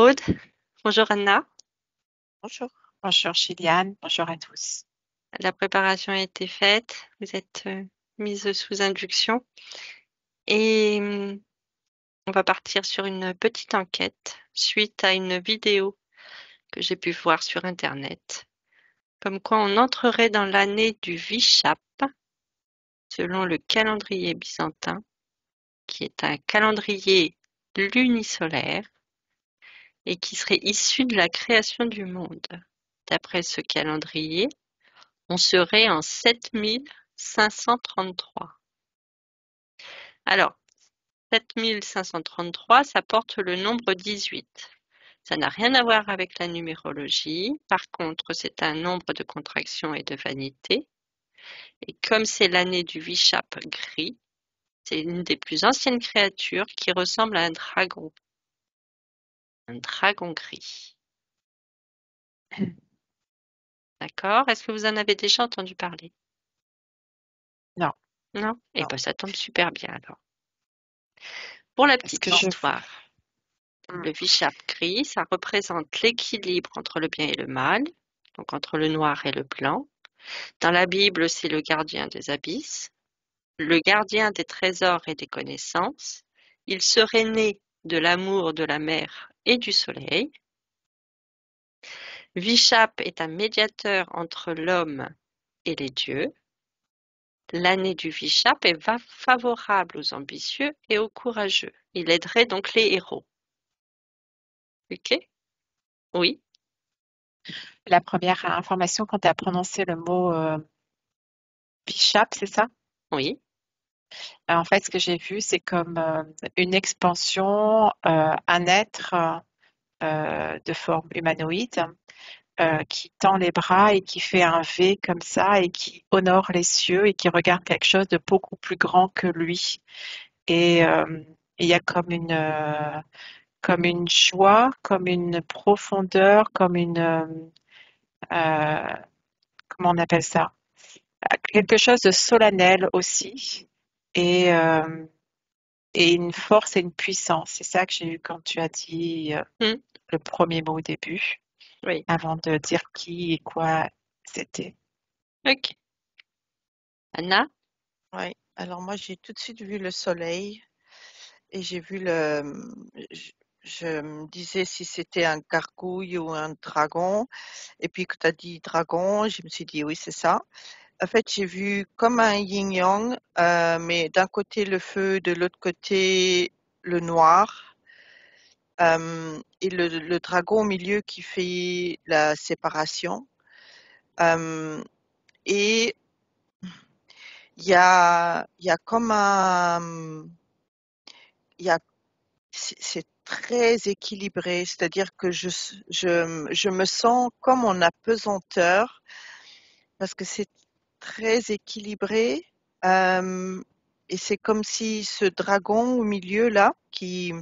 Aude. Bonjour Anna. Bonjour. Bonjour Gilliane, bonjour à tous. La préparation a été faite. Vous êtes mise sous induction. Et on va partir sur une petite enquête suite à une vidéo que j'ai pu voir sur Internet. Comme quoi on entrerait dans l'année du Vishap, selon le calendrier byzantin, qui est un calendrier lunisolaire et qui serait issu de la création du monde. D'après ce calendrier, on serait en 7533. Alors, 7533, ça porte le nombre 18. Ça n'a rien à voir avec la numérologie. Par contre, c'est un nombre de contraction et de vanité. Et comme c'est l'année du Vishap gris, c'est une des plus anciennes créatures qui ressemble à un dragon. Un dragon gris. D'accord? Est-ce que vous en avez déjà entendu parler? Non, Non? Eh non. ben, ça tombe super bien alors. Pour la Est-ce petite que je... histoire, Hmm. le Vishap gris, ça représente l'équilibre entre le bien et le mal, donc entre le noir et le blanc. Dans la Bible, c'est le gardien des abysses, le gardien des trésors et des connaissances. Il serait né de l'amour de la mer et du soleil. Vishap est un médiateur entre l'homme et les dieux. L'année du Vishap est favorable aux ambitieux et aux courageux. Il aiderait donc les héros. Ok? Oui, La première information, quand tu as prononcé le mot Bishop, c'est ça? oui, En fait, ce que j'ai vu, c'est comme une expansion, un être de forme humanoïde qui tend les bras et qui fait un V comme ça et qui honore les cieux et qui regarde quelque chose de beaucoup plus grand que lui. Et il y a comme une joie, comme une profondeur, comme une, comment on appelle ça? Quelque chose de solennel aussi et, euh, et une force et une puissance. C'est ça que j'ai eu quand tu as dit hmm, le premier mot au début, oui, avant de dire qui et quoi c'était. ok. Anna? Oui, alors moi j'ai tout de suite vu le soleil et j'ai vu le. Je, je me disais si c'était un gargouille ou un dragon. Et puis quand tu as dit dragon, je me suis dit oui, c'est ça. En fait, j'ai vu comme un yin-yang, mais d'un côté le feu, de l'autre côté le noir. Et le dragon au milieu qui fait la séparation. Euh, et il y a comme un. Il y a c'est très équilibré, c'est-à-dire que je me sens comme en apesanteur parce que c'est très équilibré. euh, et c'est comme si ce dragon au milieu là, qui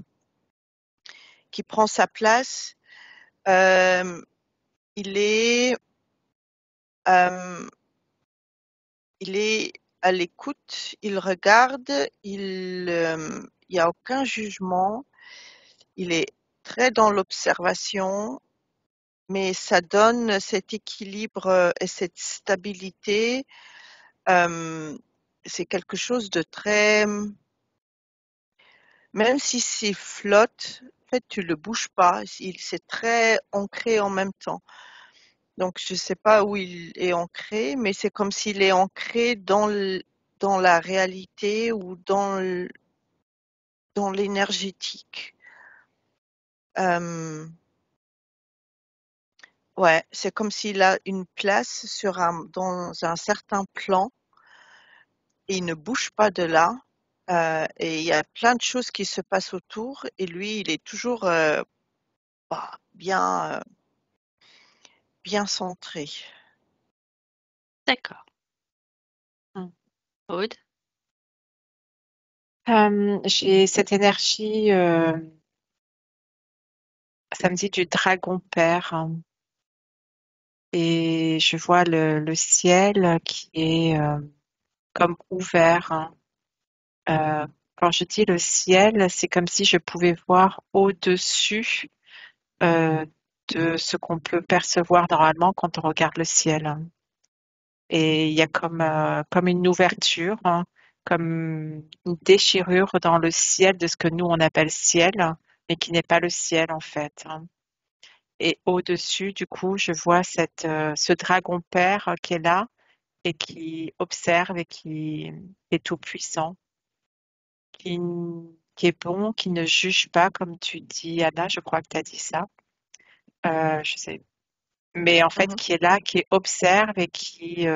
prend sa place, euh, il est, euh, il est à l'écoute, il regarde, il y a aucun jugement, il est très dans l'observation. Mais ça donne cet équilibre et cette stabilité. Euh, c'est quelque chose de très, même si c'est flotte, en fait, tu le bouges pas. C'est très ancré en même temps. Donc, je sais pas où il est ancré, mais c'est comme s'il est ancré dans la réalité ou dans l'énergétique. Euh, ouais, c'est comme s'il a une place dans un certain plan et il ne bouge pas de là. Et il y a plein de choses qui se passent autour et lui, il est toujours bien, bien centré. D'accord. Mm. Aude? J'ai cette énergie, ça me dit du dragon père, hein, et je vois le ciel qui est comme ouvert, hein. Quand je dis le ciel, c'est comme si je pouvais voir au-dessus de ce qu'on peut percevoir normalement quand on regarde le ciel. Et il y a comme une ouverture, hein, comme une déchirure dans le ciel de ce que nous on appelle ciel, mais qui n'est pas le ciel en fait, hein. Et au-dessus, du coup, je vois ce dragon père qui est là et qui observe et qui est tout puissant, qui, qui est bon, qui ne juge pas, comme tu dis, Anna, je crois que tu as dit ça. Je sais. Mais en fait, Mhm. qui est là, qui observe et qui,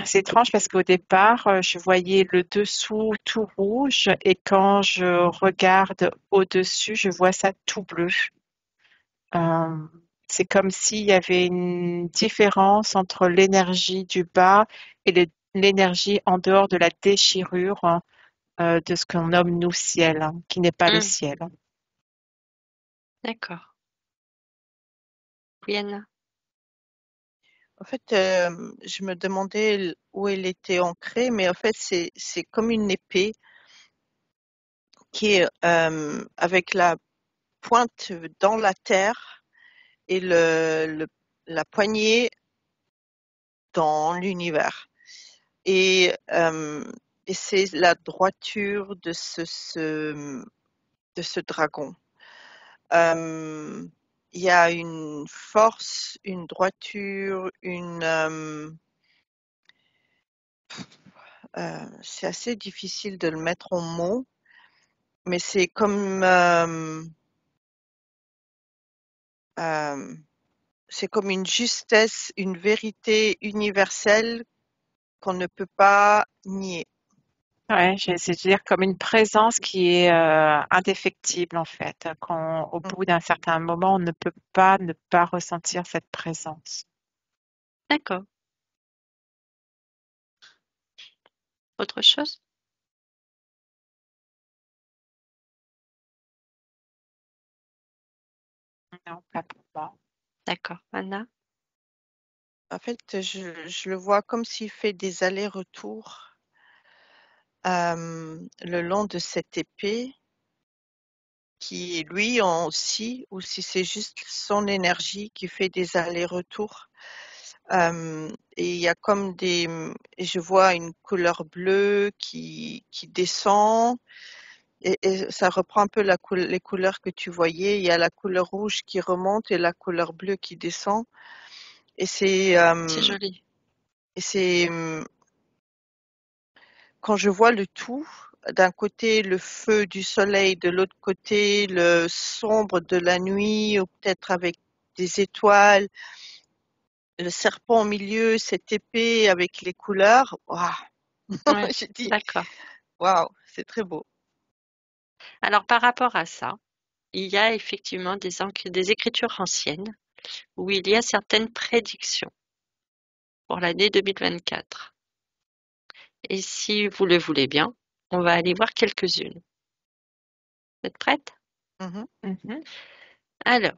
c'est étrange parce qu'au départ, je voyais le dessous tout rouge et quand je regarde au-dessus, je vois ça tout bleu. Euh, c'est comme s'il y avait une différence entre l'énergie du bas et l'énergie en dehors de la déchirure, hein, de ce qu'on nomme nous ciel, hein, qui n'est pas le Hmm, ciel. d'accord. Oui, Anna. En fait, je me demandais où elle était ancrée, mais en fait, c'est comme une épée qui est avec la pointe dans la terre et la poignée dans l'univers. Et, et c'est la droiture de ce dragon. Euh, il y a une force, une droiture, c'est assez difficile de le mettre en mots, mais euh, c'est comme une justesse, une vérité universelle qu'on ne peut pas nier. Ouais, c'est-à-dire comme une présence qui est indéfectible en fait, quand au Mm. bout d'un certain moment, on ne peut pas ne pas ressentir cette présence. D'accord. Autre chose? Non, pas pour moi. D'accord. Anna? En fait, je le vois comme s'il fait des allers-retours le long de cette épée qui, lui, aussi, ou si c'est juste son énergie qui fait des allers-retours. Et il y a comme et je vois une couleur bleue qui descend, et ça reprend un peu les couleurs que tu voyais. Il y a la couleur rouge qui remonte et la couleur bleue qui descend. Et C'est joli. c'est quand je vois le tout, d'un côté le feu du soleil, de l'autre côté le sombre de la nuit, ou peut-être avec des étoiles, le serpent au milieu, cette épée avec les couleurs, waouh! Ouais, J'ai dit, d'accord. waouh, c'est très beau. Alors, par rapport à ça, il y a effectivement des écritures anciennes où il y a certaines prédictions pour l'année 2024. Et si vous le voulez bien, on va aller voir quelques-unes. Vous êtes prête? Mhm. Mhm. Alors,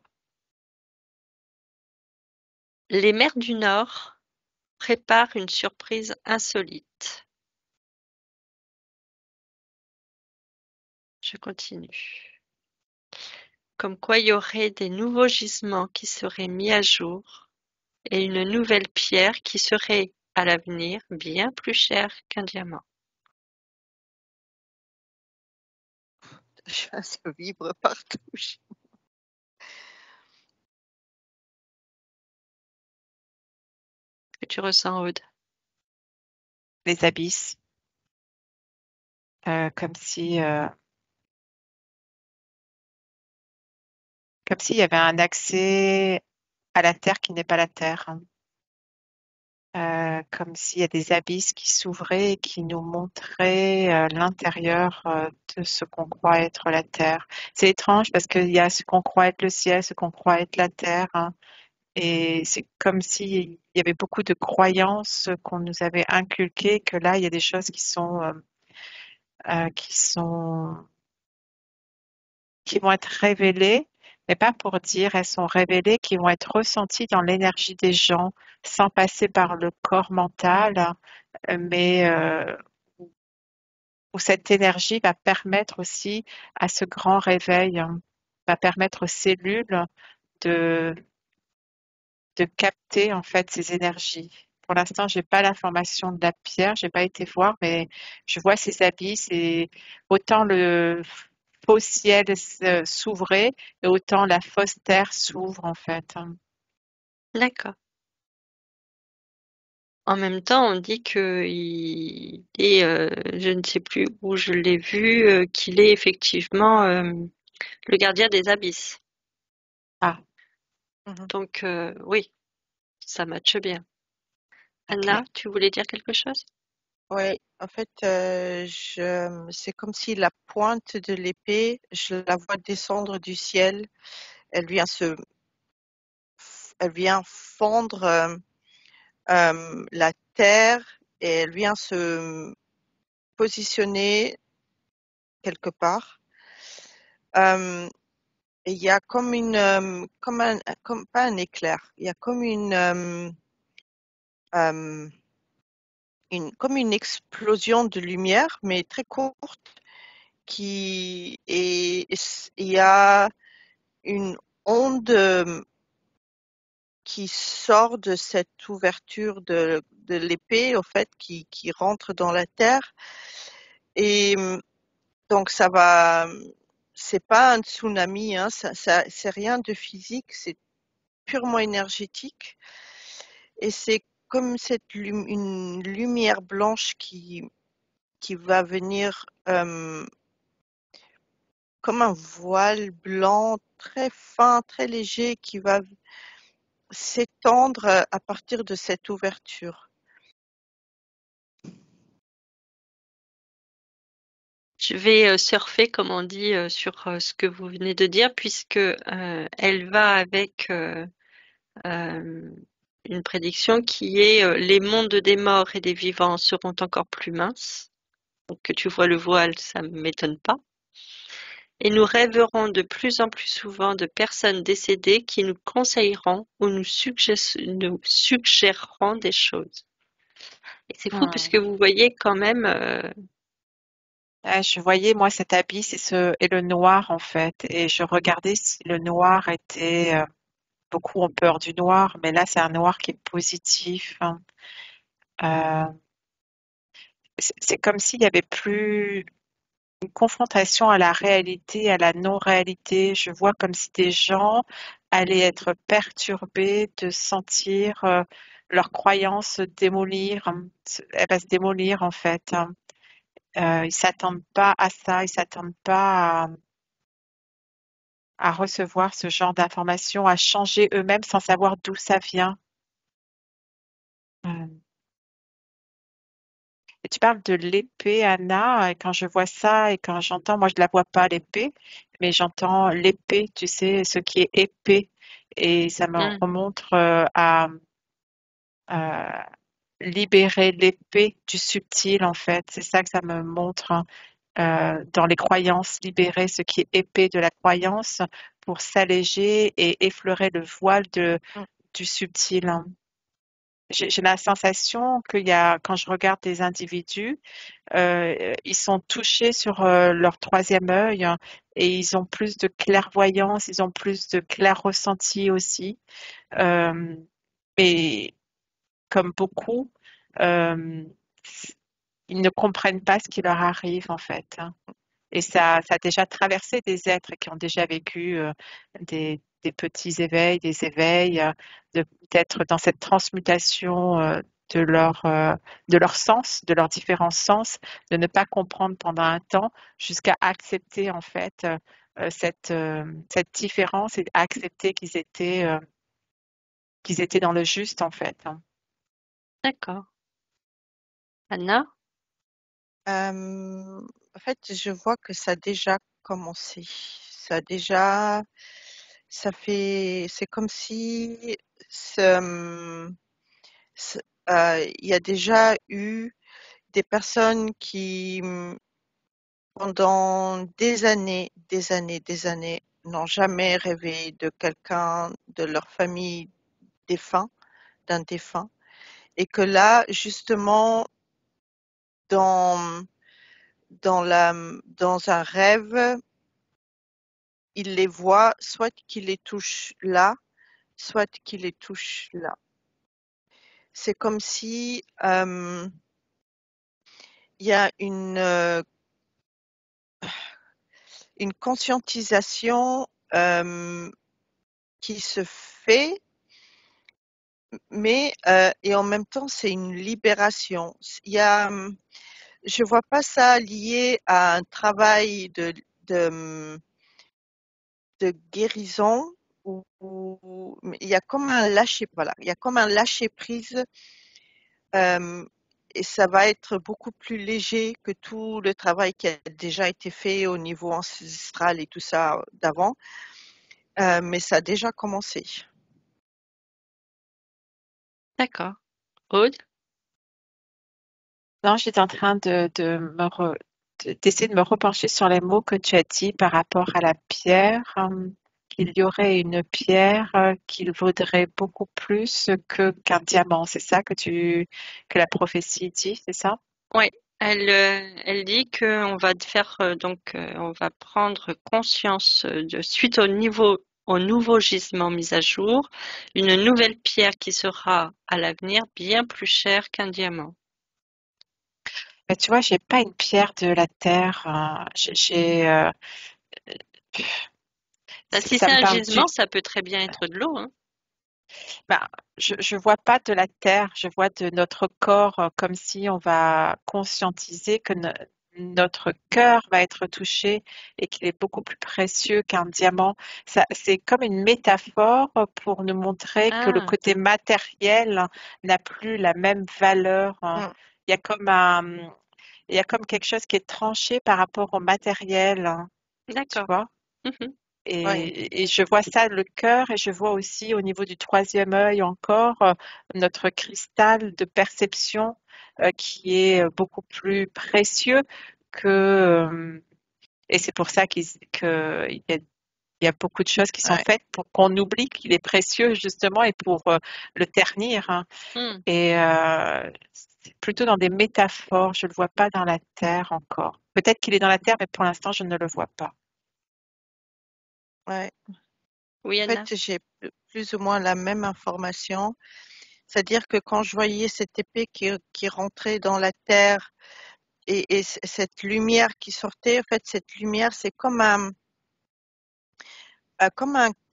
les mers du Nord préparent une surprise insolite. Je continue. Comme quoi il y aurait des nouveaux gisements qui seraient mis à jour et une nouvelle pierre qui serait, à l'avenir, bien plus chère qu'un diamant. Je fasse vibrer partout. Que tu ressens, Aude? Les abysses, euh, comme si, euh, comme s'il y avait un accès à la terre qui n'est pas la terre, hein. Comme s'il y a des abysses qui s'ouvraient et qui nous montraient l'intérieur de ce qu'on croit être la terre. C'est étrange parce qu'il y a ce qu'on croit être le ciel, ce qu'on croit être la terre, hein. Et c'est comme s'il y avait beaucoup de croyances qu'on nous avait inculquées, que là, il y a des choses qui qui vont être révélées, mais pas pour dire elles sont révélées, qui vont être ressenties dans l'énergie des gens sans passer par le corps mental, mais où cette énergie va permettre aussi à ce grand réveil, hein. va permettre aux cellules de, de capter en fait ces énergies. Pour l'instant, j'ai pas l'information de la pierre, j'ai pas été voir, mais je vois ces abysses et autant le faux ciel s'ouvrait et autant la fausse terre s'ouvre en fait. D'accord. En même temps, on dit qu'il est, je ne sais plus où je l'ai vu, qu'il est effectivement le gardien des abysses. Ah, Mhm. Donc oui, ça matche bien. ok. Anna, tu voulais dire quelque chose? Ouais, en fait, c'est comme si la pointe de l'épée, je la vois descendre du ciel. Elle vient se, elle vient fendre la terre et elle vient se positionner quelque part. Euh, et il y a comme comme pas un éclair, il y a comme euh, comme une explosion de lumière, mais très courte, et il y a une onde qui sort de cette ouverture de l'épée, au fait, qui rentre dans la terre. Et donc c'est pas un tsunami, hein, c'est rien de physique, c'est purement énergétique. Et c'est comme une lumière blanche qui va venir comme un voile blanc très fin, très léger, qui va s'étendre à partir de cette ouverture. Je vais surfer, comme on dit, sur ce que vous venez de dire, puisque elle va avec une prédiction qui est les mondes des morts et des vivants seront encore plus minces. Donc que tu vois le voile, ça ne m'étonne pas. Et nous rêverons de plus en plus souvent de personnes décédées qui nous conseilleront ou nous suggéreront des choses. Et c'est fou puisque Hmm. vous voyez quand même, Ouais, je voyais moi cet abysse et le noir en fait, et je regardais si le noir était. Beaucoup ont peur du noir, mais là c'est un noir qui est positif, hein. Euh, c'est comme s'il y avait plus une confrontation à la réalité, à la non-réalité. Je vois comme si des gens allaient être perturbés de sentir leur croyance se démolir. Elle va se démolir en fait, hein. Ils s'attendent pas à ça, ils s'attendent pas à recevoir ce genre d'informations, à changer eux-mêmes sans savoir d'où ça vient. Euh, Et tu parles de l'épée, Anna, et quand je vois ça et quand j'entends, moi je la vois pas l'épée, mais j'entends l'épée, tu sais, ce qui est épée, et ça me hmm, remonte à libérer l'épée du subtil en fait. C'est ça que ça me montre, hein. Dans les croyances, libérer ce qui est épais de la croyance pour s'alléger et effleurer le voile du subtil, hein. J'ai la sensation qu'il y a, quand je regarde des individus, ils sont touchés sur leur troisième œil, hein, et ils ont plus de clairvoyance, ils ont plus de clair ressenti aussi. Euh, mais comme beaucoup, euh, ils ne comprennent pas ce qui leur arrive en fait, hein. Et ça a déjà traversé des êtres qui ont déjà vécu des petits éveils, des éveils, d'être dans cette transmutation de de leur sens, de leurs différents sens, de ne pas comprendre pendant un temps jusqu'à accepter en fait cette différence et accepter qu'ils étaient dans le juste en fait, hein. d'accord. Anna, En fait, je vois que ça a déjà commencé. Ça a déjà, c'est comme si ce, ce- il y a déjà eu des personnes qui, pendant des années, n'ont jamais rêvé de quelqu'un de leur famille défunt, d'un défunt, et que là, justement, dans, dans un rêve, il les voit, soit qu'il les touche là, soit qu'il les touche là. C'est comme si il y a une conscientisation qui se fait, mais et en même temps c'est une libération. Il y a, je vois pas ça lié à un travail de, de guérison mais il y a comme un il y a comme un lâcher prise et ça va être beaucoup plus léger que tout le travail qui a déjà été fait au niveau ancestral et tout ça d'avant, mais ça a déjà commencé. D'accord. Aude? Non, j'étais en train d'essayer de me repencher sur les mots que tu as dit par rapport à la pierre, qu'il y aurait une pierre qu'il vaudrait beaucoup plus qu'un diamant. C'est ça que la prophétie dit, c'est ça? Oui, elle dit qu'on va faire on va prendre conscience de suite au nouveau gisement mis à jour, une nouvelle pierre qui sera à l'avenir bien plus chère qu'un diamant. Mais tu vois, j'ai pas une pierre de la terre. Bah, si Ça c'est me un parle gisement, ça peut très bien être de l'eau, hein. ben, je vois pas de la terre, je vois de notre corps comme si on va conscientiser que notre cœur va être touché et qu'il est beaucoup plus précieux qu'un diamant. Ça, c'est comme une métaphore pour nous montrer que le Ah, côté matériel n'a plus la même valeur. Mm, Il y a comme il y a comme quelque chose qui est tranché par rapport au matériel, tu d'accord. vois. Mhm. ouais, Et je vois ça, le cœur, et je vois aussi au niveau du troisième œil encore notre cristal de perception qui est beaucoup plus précieux que... et c'est pour ça il y a beaucoup de choses qui sont ouais, faites pour qu'on oublie qu'il est précieux justement et pour le ternir, hein. Hmm. Et c'est plutôt dans des métaphores, je ne le vois pas dans la terre encore. Peut-être qu'il est dans la terre, mais pour l'instant, je ne le vois pas. ouais. Oui, En Anna. fait, j'ai plus ou moins la même information. C'est-à-dire que quand je voyais cette épée qui rentrait dans la terre et cette lumière qui sortait, en fait, cette lumière, c'est comme un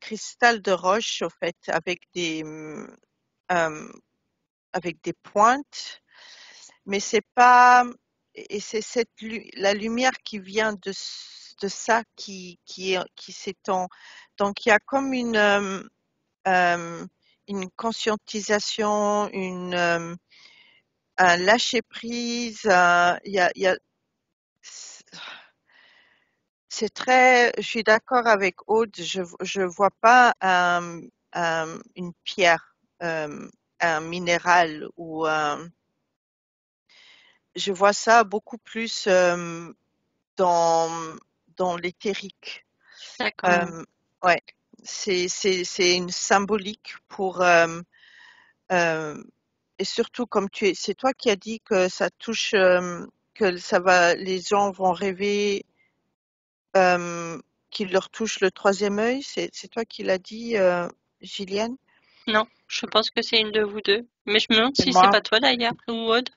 cristal de roche, en fait, euh, avec des pointes, mais c'est pas, et c'est la lumière qui vient de ça qui s'étend. Donc, il y a comme euh, une conscientisation, un lâcher prise, il y a, c'est très, je suis d'accord avec Aude, je vois pas une pierre, un minéral je vois ça beaucoup plus dans, dans l'éthérique. D'accord. Euh, ouais, c'est une symbolique pour, euh, et surtout comme c'est toi qui as dit que ça touche, que ça va, les gens vont rêver qu'il leur touche le troisième œil. C'est toi qui l'as dit, Gilliane? Non, je pense que c'est une de vous deux. Mais je me demande C'est si c'est moi. pas toi d'ailleurs, ou Aude.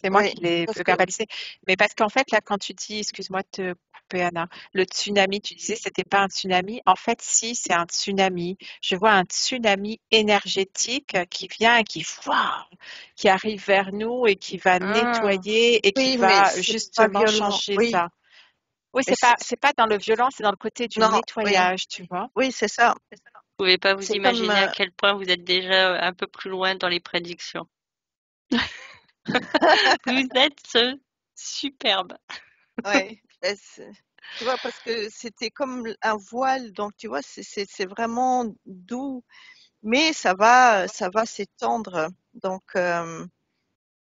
C'est moi Oui, qui l'ai parce que verbalisé. Mais parce qu'en fait, là, quand tu dis, excuse-moi de te couper, Anna, le tsunami, tu disais c'était pas un tsunami. En fait, si, c'est un tsunami. Je vois un tsunami énergétique qui vient et qui arrive vers nous et qui va Ah, nettoyer et qui oui, mais va c'est pas justement violent. changer Oui, ça. Oui, mais c'est pas dans le violent, c'est dans le côté du non, oui, nettoyage, tu vois. oui, c'est ça. vous pouvez pas vous C'est comme, imaginer à quel point vous êtes déjà un peu plus loin dans les prédictions. Vous êtes superbe. ouais, tu vois, parce que c'était comme un voile, donc tu vois, c'est vraiment doux, mais ça va s'étendre. Donc,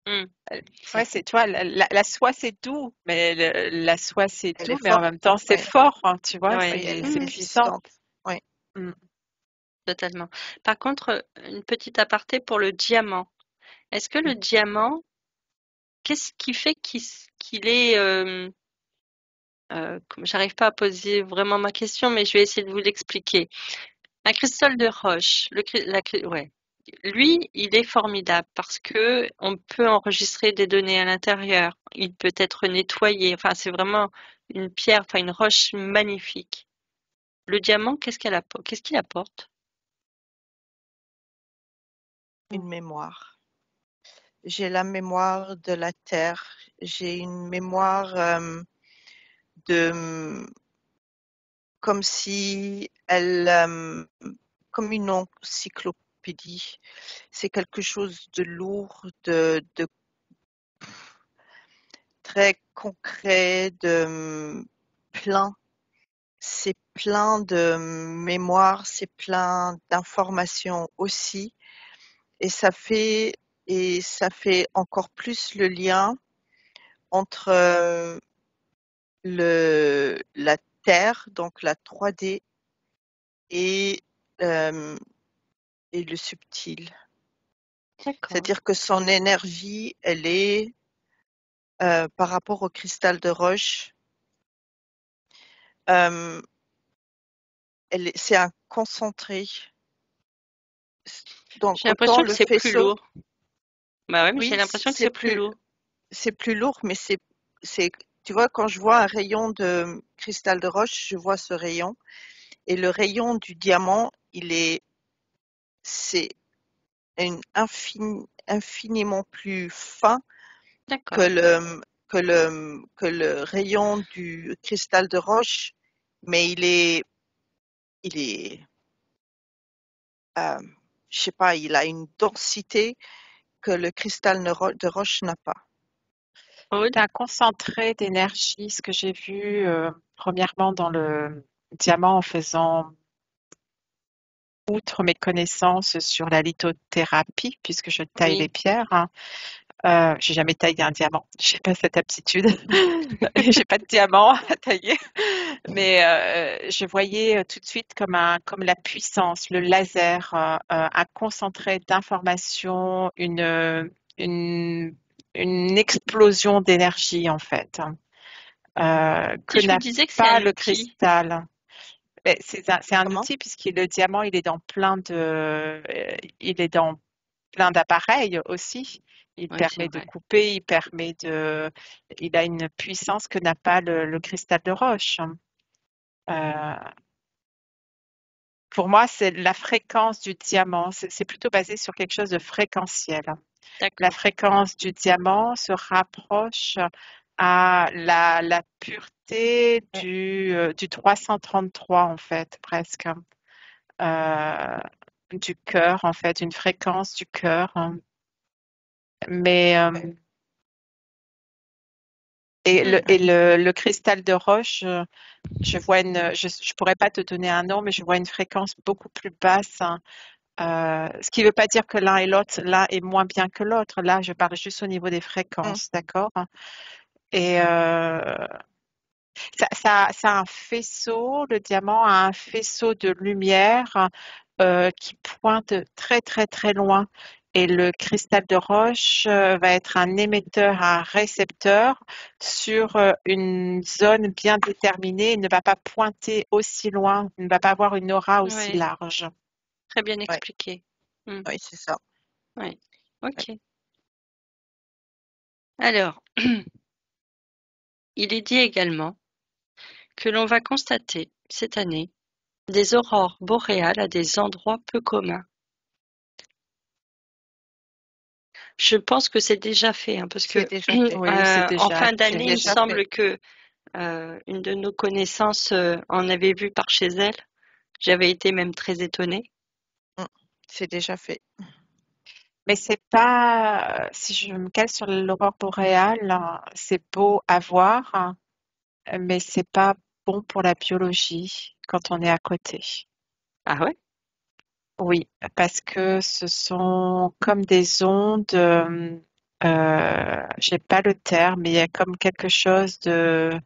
Hmm, Ouais, c'est toi, la soie c'est doux, mais la soie c'est elle doux, est mais en forte. même temps c'est Oui, fort, hein, tu vois, ouais, oui, elle est c'est mhm, puissant. puissante. Oui. Mm. totalement. Par contre, une petite aparté pour le diamant. Est-ce que le diamant, qu'est-ce qui fait qu'il est j'arrive pas à poser vraiment ma question, mais je vais essayer de vous l'expliquer. Un cristal de roche, ouais. Lui, il est formidable parce que on peut enregistrer des données à l'intérieur. Il peut être nettoyé. Enfin, c'est vraiment une pierre, enfin une roche magnifique. Le diamant, qu'est-ce qu'il apporte? Une mémoire. J'ai la mémoire de la terre. J'ai une mémoire de comme si comme une encyclopédie. C'est quelque chose de lourd, de très concret, de plein. C'est plein de mémoire, c'est plein d'informations aussi. Et ça fait encore plus le lien entre la Terre, donc la 3D, et, et le subtil. D'accord. C'est-à-dire que son énergie, elle est par rapport au cristal de roche, c'est un concentré. Donc J'ai autant l'impression que le c'est plus faisceau, lourd. Bah ouais, mais j'ai oui, l'impression que c'est plus lourd. c'est plus lourd, mais tu vois, quand je vois un rayon de cristal de roche, je vois ce rayon, et le rayon du diamant, c'est infiniment plus fin que D'accord. le rayon du cristal de roche, mais il est, euh, je sais pas, il a une densité que le cristal de roche n'a pas. Aude? C'est un concentré d'énergie, ce que j'ai vu premièrement dans le diamant en faisant, outre mes connaissances sur la lithothérapie, puisque je taille les Oui. pierres, hein. J'ai jamais taillé un diamant, j'ai pas cette aptitude, j'ai pas de diamant à tailler, mais je voyais tout de suite comme la puissance, le laser, un concentré d'informations, une, une explosion d'énergie en fait, que Si je vous n'a disais que c'est pas un le outil, cristal. C'est un Comment? outil le diamant, il est dans plein d'appareils aussi. Il oui, c'est permet de vrai. couper, il a une puissance que n'a pas le cristal de roche. Euh, pour moi, c'est la fréquence du diamant. C'est plutôt basé sur quelque chose de fréquentiel. La D'accord. fréquence du diamant se rapproche à la pureté du 333 en fait, presque. Euh, du cœur, en fait, une fréquence du cœur. Mais Hmm. le cristal de roche, je pourrais pas te donner un nom, mais je vois une fréquence beaucoup plus basse, hein. Ce qui ne veut pas dire que l'un est moins bien que l'autre. Là, je parle juste au niveau des Hum, fréquences, d'accord? Et ça a un faisceau, le diamant a un faisceau de lumière qui pointe très très très loin. Et le cristal de roche va être un émetteur, un récepteur sur une zone bien déterminée. Il ne va pas pointer aussi loin, il ne va pas avoir une aura aussi Ouais, large. très bien ouais, expliqué. Hmm. oui, c'est ça. Ouais. Ouais. Ok. Alors, il est dit également que l'on va constater cette année des aurores boréales à des endroits peu communs. Je pense que c'est déjà fait, hein, parce C'est que déjà fait. Oui, c'est en déjà fin C'est d'année, il me déjà fait. semble que une de nos connaissances en avait vu par chez elle. J'avais été même très étonnée. Hum, C'est déjà fait. mais c'est pas, si je me cale sur l'aurore boréale, hein, c'est beau à voir, hein, mais c'est pas bon pour la biologie quand on est à côté. Ah ouais? Oui, parce que ce sont comme des ondes, j'ai pas le terme, mais il y a comme quelque chose de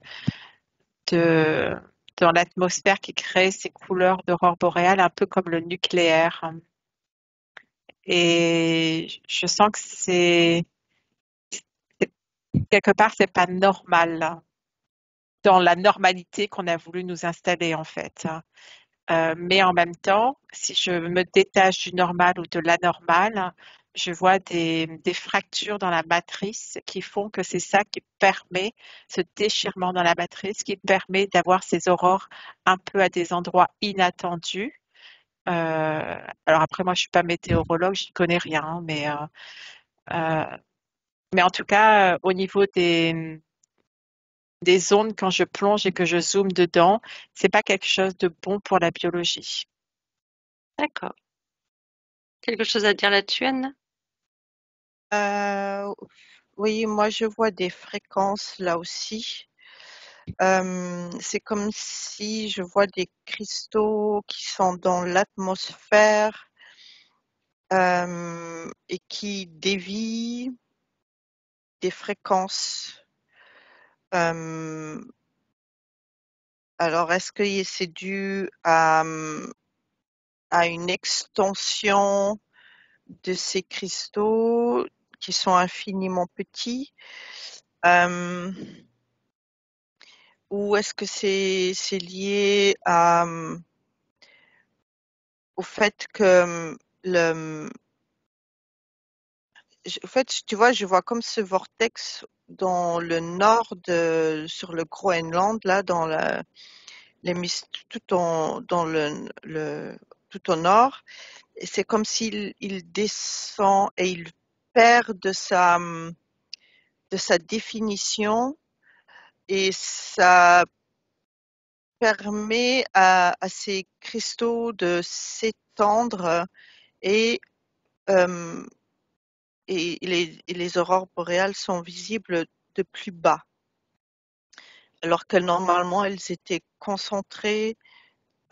dans l'atmosphère qui crée ces couleurs d'aurore boréale, un peu comme le nucléaire. Et je sens que quelque part, c'est pas normal. dans la normalité qu'on a voulu nous installer en fait. Mais en même temps, si je me détache du normal ou de l'anormal, je vois des fractures dans la matrice qui font que c'est ça qui permet ce déchirement dans la matrice, qui permet d'avoir ces aurores un peu à des endroits inattendus. Alors après, moi, je suis pas météorologue, j'y connais rien, hein, mais en tout cas, au niveau des zones, quand je plonge et que je zoome dedans, c'est pas quelque chose de bon pour la biologie. D'accord. Quelque chose à dire là-dessus, Anne? Oui, moi je vois des fréquences là aussi. C'est comme si je vois des cristaux qui sont dans l'atmosphère et qui dévient des fréquences. Alors, est-ce que c'est dû à une extension de ces cristaux qui sont infiniment petits? Ou est-ce que c'est lié au fait que en fait, tu vois, je vois comme ce vortex dans le nord sur le Groenland, là, dans dans tout au nord. Et c'est comme s'il descend et il perd de sa définition et ça permet à ces cristaux de s'étendre et, euh, et les aurores boréales sont visibles de plus bas, alors que normalement elles étaient concentrées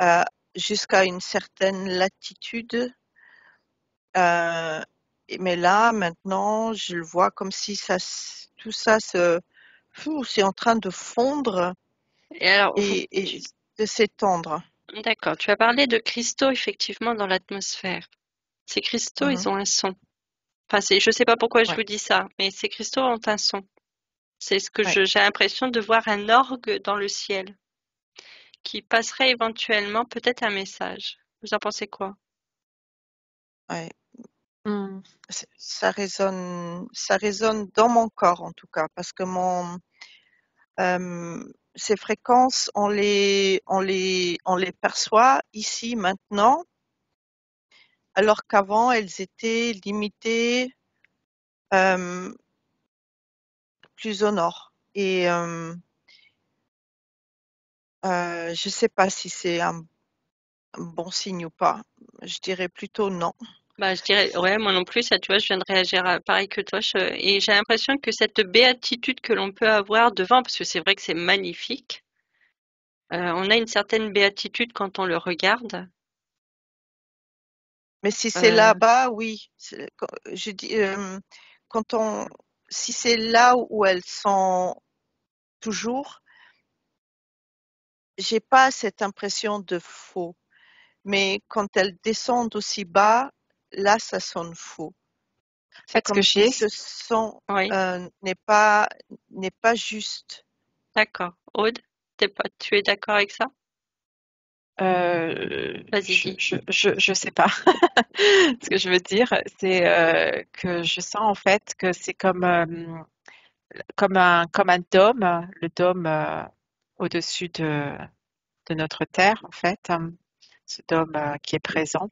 euh, jusqu'à une certaine latitude. Euh, mais là, maintenant, je le vois comme si tout ça c'est en train de fondre Et alors, et de s'étendre. d'accord, tu as parlé de cristaux effectivement dans l'atmosphère. Ces cristaux, ils Mhm. ont un son. Enfin, je sais pas pourquoi je Ouais, vous dis ça, mais ces cristaux ont un son. C'est ce que ouais, j'ai l'impression de voir un orgue dans le ciel qui passerait éventuellement peut-être un message. Vous en pensez quoi? ouais. Hmm. Ça résonne dans mon corps en tout cas, parce que ces fréquences, on les perçoit ici maintenant, alors qu'avant elles étaient limitées euh, plus au nord. Et je ne sais pas si c'est un bon signe ou pas. Je dirais plutôt non. Bah, je dirais, ouais, moi non plus, ça, tu vois, je viens de réagir pareil que toi, et j'ai l'impression que cette béatitude que l'on peut avoir devant, parce que c'est vrai que c'est magnifique, on a une certaine béatitude quand on le regarde. Mais si c'est Euh, là-bas, oui. Je dis, quand si c'est là où elles sont toujours, j'ai pas cette impression de faux. Mais quand elles descendent aussi bas, là, ça sonne faux. En C'est fait, ce que comme si j'ai, ce son oui, n'est pas juste. d'accord. Aude, tu es d'accord avec ça? Vas-y, dis. je sais pas. Ce que je veux dire, c'est que je sens en fait que c'est comme un dôme, le dôme au-dessus de notre Terre, en fait, ce dôme qui est présent.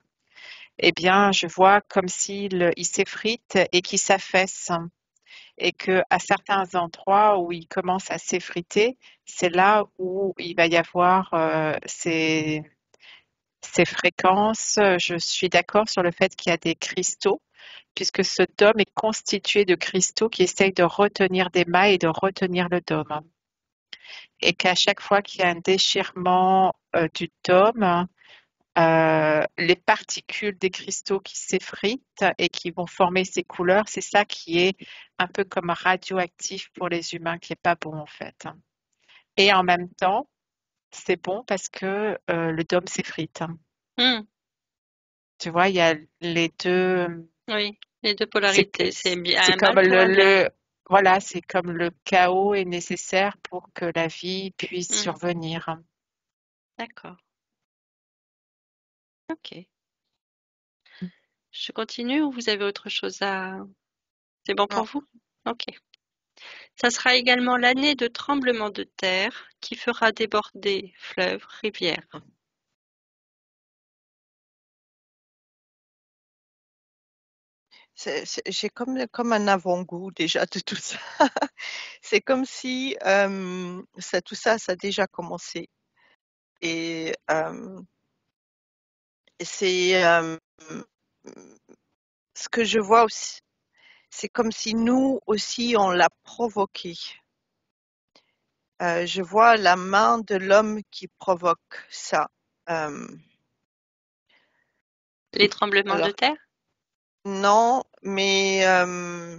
Eh bien, je vois comme s'il il s'effrite et qu'il s'affaisse, et que à certains endroits où il commence à s'effriter, c'est là où il va y avoir ces fréquences. Je suis d'accord sur le fait qu'il y a des cristaux, puisque ce dôme est constitué de cristaux qui essayent de retenir des mailles et de retenir le dôme. Et qu'à chaque fois qu'il y a un déchirement du dôme, les particules des cristaux qui s'effritent et qui vont former ces couleurs, c'est ça qui est un peu comme radioactif pour les humains, qui est pas bon en fait. Et en même temps, c'est bon parce que le dôme s'effrite. Hmm, Tu vois, il y a les deux. oui, les deux C'est polarités, c'est bien c'est un comme mal pour un bien. voilà, c'est comme le chaos est nécessaire pour que la vie puisse Hmm, survenir. d'accord. Ok. Je continue ou vous avez autre chose à... C'est bon pour Non, vous? Ok. Ça sera également l'année de tremblement de terre qui fera déborder fleuves, rivières. j'ai comme un avant-goût déjà de tout ça. C'est comme si tout ça, ça a déjà commencé. Et c'est ce que je vois aussi. C'est comme si nous aussi, on l'a provoqué. Je vois la main de l'homme qui provoque ça. Euh, Les tremblements de alors, terre? non, mais euh,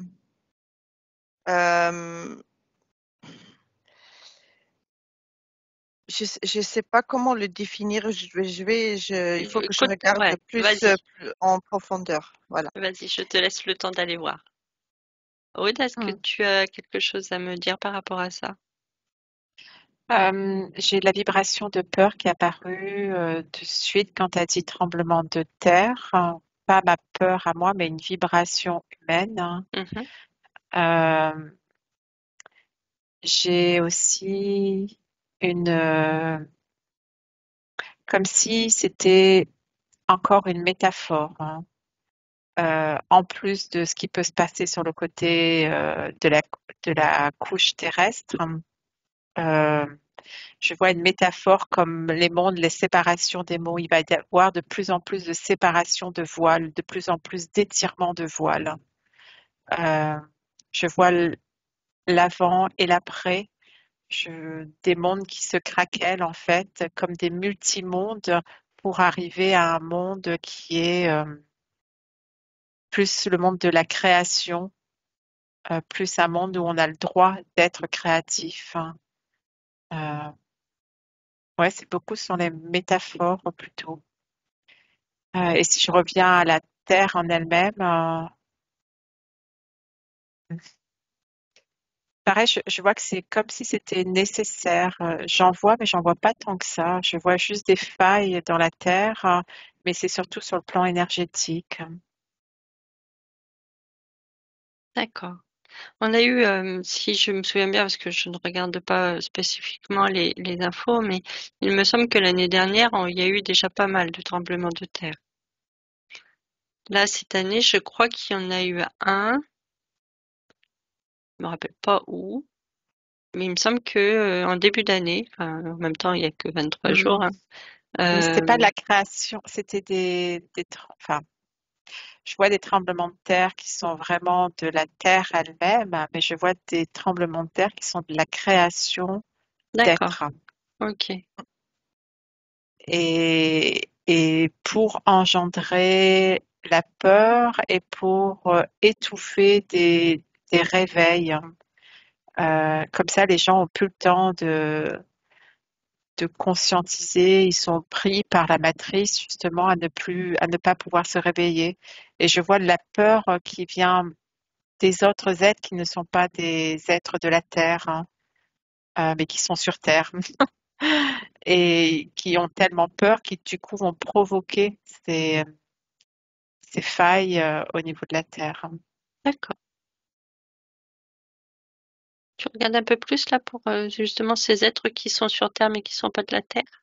je sais pas comment le définir. Il faut que je Écoute, regarde ouais, plus, vas-y, plus en profondeur. Voilà. vas-y, je te laisse le temps d'aller voir. Aude, est-ce que Hmm. tu as quelque chose à me dire par rapport à ça? J'ai la vibration de peur qui est apparue de suite quand tu as dit tremblement de terre. Pas ma peur à moi, mais une vibration humaine. Mhm. Euh, j'ai aussi une, comme si c'était encore une métaphore, hein. En plus de ce qui peut se passer sur le côté de la couche terrestre, euh, je vois une métaphore comme les mondes, les séparations des mots. Il va y avoir de plus en plus de séparation de voiles, de plus en plus d'étirement de voiles. Euh, je vois l'avant et l'après, des mondes qui se craquellent en fait, comme des multimondes pour arriver à un monde qui est plus le monde de la création, plus un monde où on a le droit d'être créatif, hein. Euh, ouais, c'est beaucoup sur les métaphores plutôt. Et si je reviens à la Terre en elle-même, pareil, je vois que c'est comme si c'était nécessaire. J'en vois, mais j'en vois pas tant que ça. Je vois juste des failles dans la Terre, mais c'est surtout sur le plan énergétique. D'accord. On a eu, si je me souviens bien, parce que je ne regarde pas spécifiquement les infos, mais il me semble que l'année dernière, il y a eu déjà pas mal de tremblements de terre. Là, cette année, je crois qu'il y en a eu un, je me rappelle pas où, mais il me semble que en début d'année, enfin, en même temps, il y a que 23 Mm. jours, hein, Mais c'était pas de euh, la création, c'était enfin, je vois des tremblements de terre qui sont vraiment de la terre elle-même, mais je vois des tremblements de terre qui sont de la création d'accord, d'être. ok, Et pour engendrer la peur et pour étouffer des réveils. Comme ça, les gens ont plus le temps de conscientiser, ils sont pris par la matrice justement à ne pas pouvoir se réveiller. Et je vois la peur qui vient des autres êtres qui ne sont pas des êtres de la Terre, hein, mais qui sont sur Terre et qui ont tellement peur qu'ils du coup vont provoquer ces failles au niveau de la Terre. d'accord. Tu regardes un peu plus là pour justement ces êtres qui sont sur Terre mais qui sont pas de la Terre?